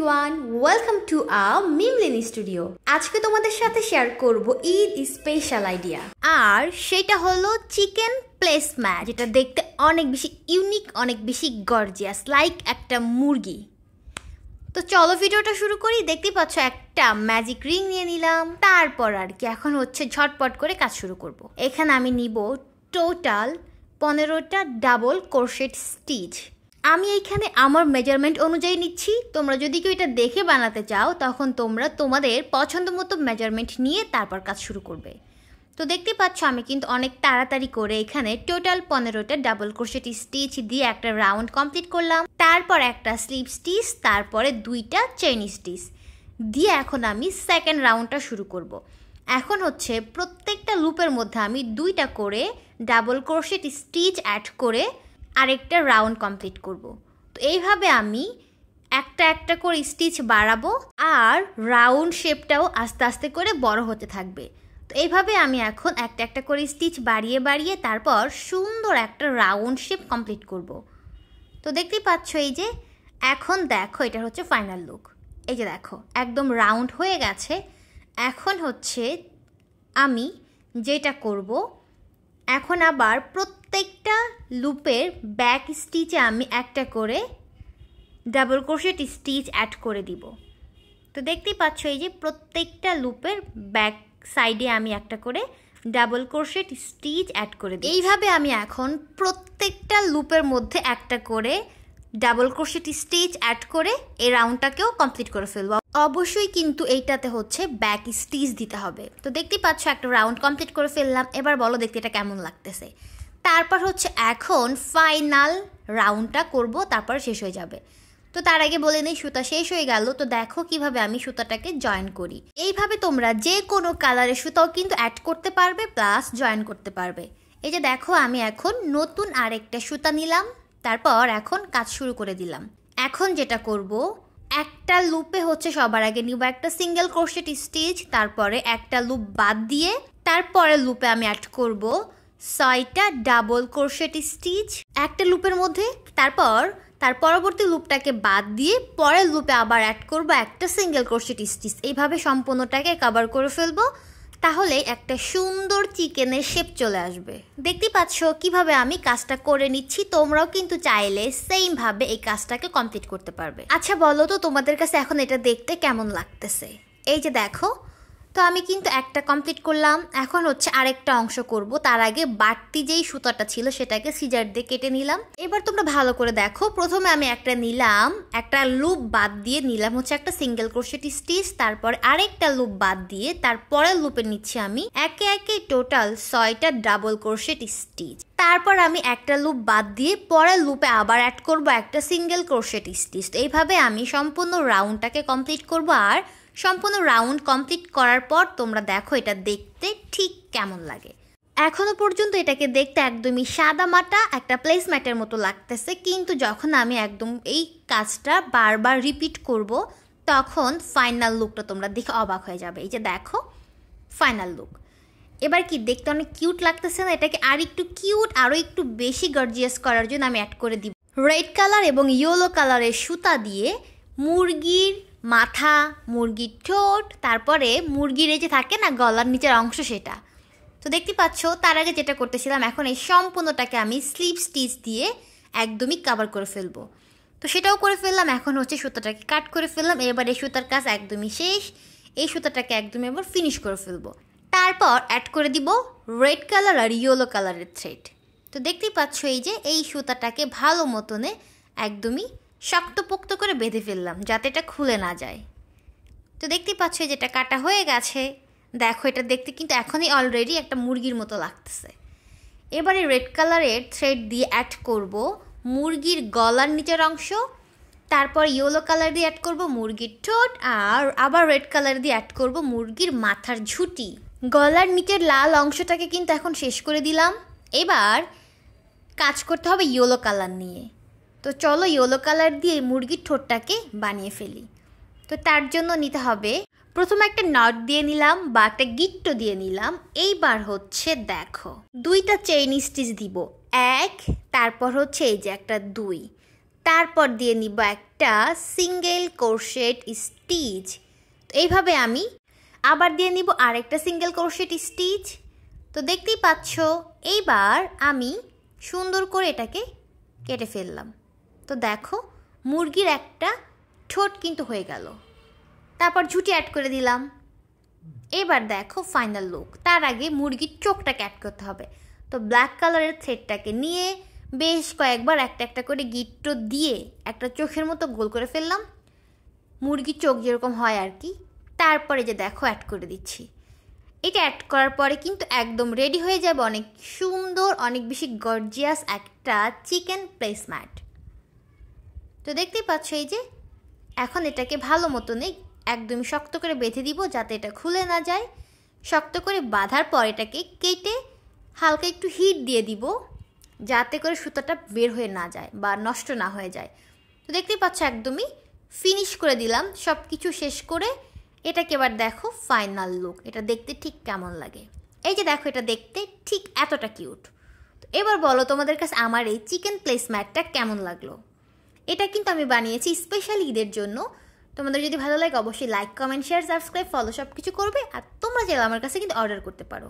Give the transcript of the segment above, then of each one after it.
Everyone, welcome to মিমলিনি studio. আজকে তোমাদের সাথে শেয়ার করব ঈদ স্পেশাল আইডিয়া, আর সেটা হলো চিকেন প্লেসম্যাট, যেটা দেখতে অনেক বেশি ইউনিক, অনেক বেশি গর্জিয়াস, লাইক একটা মুরগি। তো চলো ভিডিওটা শুরু করি। দেখতে পাচ্ছ একটা ম্যাজিক রিং নিয়ে নিলাম। তারপর আর কি এখন হচ্ছে ঝটপট করে কাজ শুরু করব। এখানে আমি নিব টোটাল 15টা ডাবল ক্রোশেট স্টিচ। আমি এইখানে আমার মেজারমেন্ট অনুযায়ী নিচ্ছি। তোমরা যদি কেউ এটা দেখে বানাতে চাও তখন তোমরা তোমাদের পছন্দ মতো মেজারমেন্ট নিয়ে তারপর কাজ শুরু করবে। তো দেখতে পাচ্ছ আমি কিন্তু অনেক তাড়াতাড়ি করে এখানে টোটাল 15টা ডাবল ক্রোশেট স্টিচ দিয়ে একটা রাউন্ড কমপ্লিট করলাম। তারপর একটা স্লিপ স্টিচ, তারপরে 2টা চেইন স্টিচ দিয়ে এখন আমি সেকেন্ড রাউন্ডটা শুরু করব। এখন হচ্ছে প্রত্যেকটা লুপের মধ্যে আমি 2টা করে ডাবল ক্রোশেট স্টিচ অ্যাড করে আরেকটা রাউন্ড কমপ্লিট করব। তো এইভাবে আমি একটা একটা করে স্টিচ বাড়াবো, আর রাউন্ড শেপটাও আস্তে আস্তে করে বড় হতে থাকবে। তো এইভাবে আমি এখন একটা একটা করে স্টিচ বাড়িয়ে বাড়িয়ে তারপর সুন্দর একটা রাউন্ড শেপ কমপ্লিট করব। তো দেখতেই পাচ্ছ এই যে এখন দেখো এটা হচ্ছে ফাইনাল লুক। এই যে দেখো একদম রাউন্ড হয়ে গেছে। এখন হচ্ছে আমি যেটা করব, এখন আবার প্রত্যেকটা লুপের ব্যাক স্টিচে আমি একটা করে ডাবল ক্রোশেট স্টিচ অ্যাড করে দিব। তো দেখতেই পাচ্ছ এই যে প্রত্যেকটা লুপের ব্যাক সাইডে আমি একটা করে ডাবল ক্রোশেট স্টিচ অ্যাড করে দিই। এইভাবে আমি এখন প্রত্যেকটা লুপের মধ্যে একটা করে ডাবল ক্রোশেট স্টিচ অ্যাড করে এই রাউন্ডটাকেও কমপ্লিট করে ফেলবো। অবশ্যই কিন্তু এইটাতে হচ্ছে ব্যাক স্টিচ দিতে হবে। তো দেখতেই পাচ্ছ একটা রাউন্ড কমপ্লিট করে ফেললাম। এবার বলো দেখতে এটা কেমন লাগতেছে। তারপর হচ্ছে এখন ফাইনাল রাউন্ডটা করব, তারপর শেষ হয়ে যাবে। তো তার আগে বলে নেই সুতা শেষ হয়ে গেল। তো দেখো কিভাবে আমি সুতাটাকে জয়েন করি। এইভাবে তোমরা যে কোনো কালারের সুতাও কিন্তু অ্যাড করতে পারবে, প্লাস জয়েন করতে পারবে। এই যে দেখো আমি এখন নতুন আরেকটা সুতা নিলাম, তারপর এখন কাজ শুরু করে দিলাম। এখন যেটা করব, একটা লুপে হচ্ছে সবার আগে নিব একটা সিঙ্গেল ক্রোশেট স্টিচ, তারপরে একটা লুপ বাদ দিয়ে তারপরে লুপে আমি অ্যাড করব 6টা ডাবল ক্রোশেট স্টিচ একটা লুপের মধ্যে। তারপর তার পরবর্তী লুপটাকে বাদ দিয়ে পরের লুপে আবার অ্যাড করব একটা সিঙ্গেল ক্রোশেট স্টিচ। এইভাবে সম্পূর্ণটাকে কভার করে ফেলবো, তাহলে একটা সুন্দর চিকেনের শেপ চলে আসবে। দেখতে পাচ্ছ কিভাবে আমি কাজটা করে নিচ্ছি। তোমরাও কিন্তু চাইলে সেম ভাবে এই কাজটাকে কমপ্লিট করতে পারবে। আচ্ছা বলো তো তোমাদের কাছে এখন এটা দেখতে কেমন লাগতেছে। এই যে দেখো, তো আমি কিন্তু একটা কমপ্লিট করলাম। এখন হচ্ছে আরেকটা অংশ করব। তার আগে বাড়তি যেই সুতাটা ছিল সেটাকে সিজার দিয়ে কেটে নিলাম। এবার তোমরা ভালো করে দেখো, প্রথমে আমি একটা নিলাম, একটা লুপ বাদ দিয়ে নিলাম হচ্ছে একটা সিঙ্গেল ক্রোশেট স্টিচ, তারপর আরেকটা লুপ বাদ দিয়ে তারপরের লুপে নিচ্ছি আমি একে একে টোটাল 6টা ডাবল ক্রোশেট স্টিচ। তারপর আমি একটা লুপ বাদ দিয়ে পরের লুপে আবার অ্যাড করব একটা সিঙ্গেল ক্রোশেট স্টিচ। এইভাবে আমি সম্পূর্ণ রাউন্ডটাকে কমপ্লিট করব। আর সম্পূর্ণ রাউন্ড কমপ্লিট করার পর তোমরা দেখো এটা দেখতে ঠিক কেমন লাগে। এখনো পর্যন্ত এটাকে দেখতে একদমই সাদা মাটা একটা প্লেসম্যাটের মতো লাগতেছে, কিন্তু যখন আমি একদম এই কাজটা বারবার রিপিট করব তখন ফাইনাল লুকটা তোমরা দেখে অবাক হয়ে যাবে। এই যে দেখো ফাইনাল লুক। এবার কি দেখতে অনেক কিউট লাগতেছে না? এটাকে আর একটু কিউট, আরও একটু বেশি গর্জিয়াস করার জন্য আমি অ্যাড করে দিব রেড কালার এবং ইয়েলো কালারের সুতা দিয়ে মুরগির মাথা, মুরগির ঠোঁট, তারপরে মুরগির এই যে থাকে না গলার নিচের অংশ সেটা। তো দেখতে পাচ্ছ তার আগে যেটা করতেছিলাম, এখন এই সম্পূর্ণটাকে আমি স্লিপ স্টিচ দিয়ে একদমই কভার করে ফেলবো। তো সেটাও করে ফেললাম। এখন হচ্ছে সুতাটাকে কাট করে ফেললাম। এবার এই সুতার কাজ একদমই শেষ। এই সুতাটাকে একদমই এবার ফিনিশ করে ফেলবো। তারপর অ্যাড করে দিব রেড কালার আর ইয়েলো কালারের থ্রেড। তো দেখতেই পাচ্ছ এই যে এই সুতাটাকে ভালো মতনে একদমই শক্তপোক্ত করে বেঁধে ফেললাম যাতে এটা খুলে না যায়। তো দেখতেই পাচ্ছ যেটা কাটা হয়ে গেছে। দেখো এটা দেখতে কিন্তু এখনই অলরেডি একটা মুরগির মতো লাগতেছে। এবারে রেড কালারের থ্রেড দিয়ে অ্যাড করব মুরগির গলার নিচের অংশ, তারপর ইয়েলো কালার দিয়ে অ্যাড করব মুরগির ঠোঁট, আর আবার রেড কালার দিয়ে অ্যাড করব মুরগির মাথার ঝুঁটি। গলার নিচের লাল অংশটাকে কিন্তু এখন শেষ করে দিলাম। এবার কাজ করতে হবে ইয়েলো কালার নিয়ে। তো চলো ইয়েলো কালার দিয়ে মুরগির ঠোঁটটাকে বানিয়ে ফেলি। তো তার জন্য নিতে হবে, প্রথমে একটা নট দিয়ে নিলাম বা একটা গিট্টো দিয়ে নিলাম। এইবার হচ্ছে দেখো 2টা চেইন স্টিচ দিব, 1, তারপর হচ্ছে এই যে একটা 2, তারপর দিয়ে নিব একটা সিঙ্গেল ক্রোশেট স্টিচ। তো এইভাবে আমি আবার দিয়ে নিব আরেকটা সিঙ্গেল ক্রোশেট স্টিচ। তো দেখতেই পাচ্ছ এইবার আমি সুন্দর করে এটাকে কেটে ফেললাম। তো দেখো মুরগির একটা ঠোঁট কিন্তু হয়ে গেল। তারপর ঝুঁটি অ্যাড করে দিলাম। এবার দেখো ফাইনাল লুক। তার আগে মুরগির চোখটাকে অ্যাড করতে হবে। তো ব্ল্যাক কালারের থ্রেডটাকে নিয়ে বেশ কয়েকবার একটা একটা করে গিট্টো দিয়ে একটা চোখের মতো গোল করে ফেললাম, মুরগির চোখ যেরকম হয় আর কি। তারপরে যে দেখো অ্যাড করে দিচ্ছি। এটা অ্যাড করার পরে কিন্তু একদম রেডি হয়ে যাবে অনেক সুন্দর, অনেক বেশি গর্জিয়াস একটা চিকেন প্লেসম্যাট। তো দেখতেই পাচ্ছ এই যে এখন এটাকে ভালো মতনই একদম শক্ত করে বেঁধে দিব যাতে এটা খুলে না যায়। শক্ত করে বাঁধার পর এটাকে কেটে হালকা একটু হিট দিয়ে দিব যাতে করে সুতাটা বের হয়ে না যায় বা নষ্ট না হয়ে যায়। তো দেখতেই পাচ্ছ একদমই ফিনিশ করে দিলাম সব কিছু শেষ করে। এটাকে এবার দেখো ফাইনাল লুক, এটা দেখতে ঠিক কেমন লাগে। এই যে দেখো এটা দেখতে ঠিক এতটা কিউট। তো এবার বলো তোমাদের কাছে আমার এই চিকেন প্লেসম্যাটটা কেমন লাগলো। এটা কিন্তু আমি বানিয়েছি স্পেশাল ঈদের জন্য। তোমাদের যদি ভালো লাগে অবশ্যই like, comment, share, subscribe, follow সব কিছু করবে। আর তোমরা চাইলে আমার কাছে কিন্তু অর্ডার করতে পারো।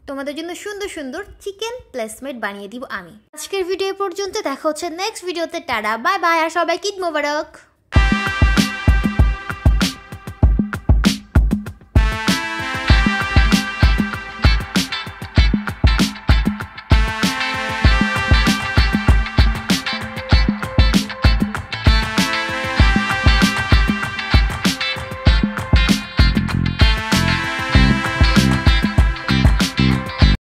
তোমাদের জন্য সুন্দর সুন্দর চিকেন প্লেসম্যাট বানিয়ে দিব আমি। আজকের ভিডিও পর্যন্ত, দেখা হচ্ছে নেক্সট ভিডিওতে। টাটা, বাই বাই, আর সবাইকে ঈদ মোবারক।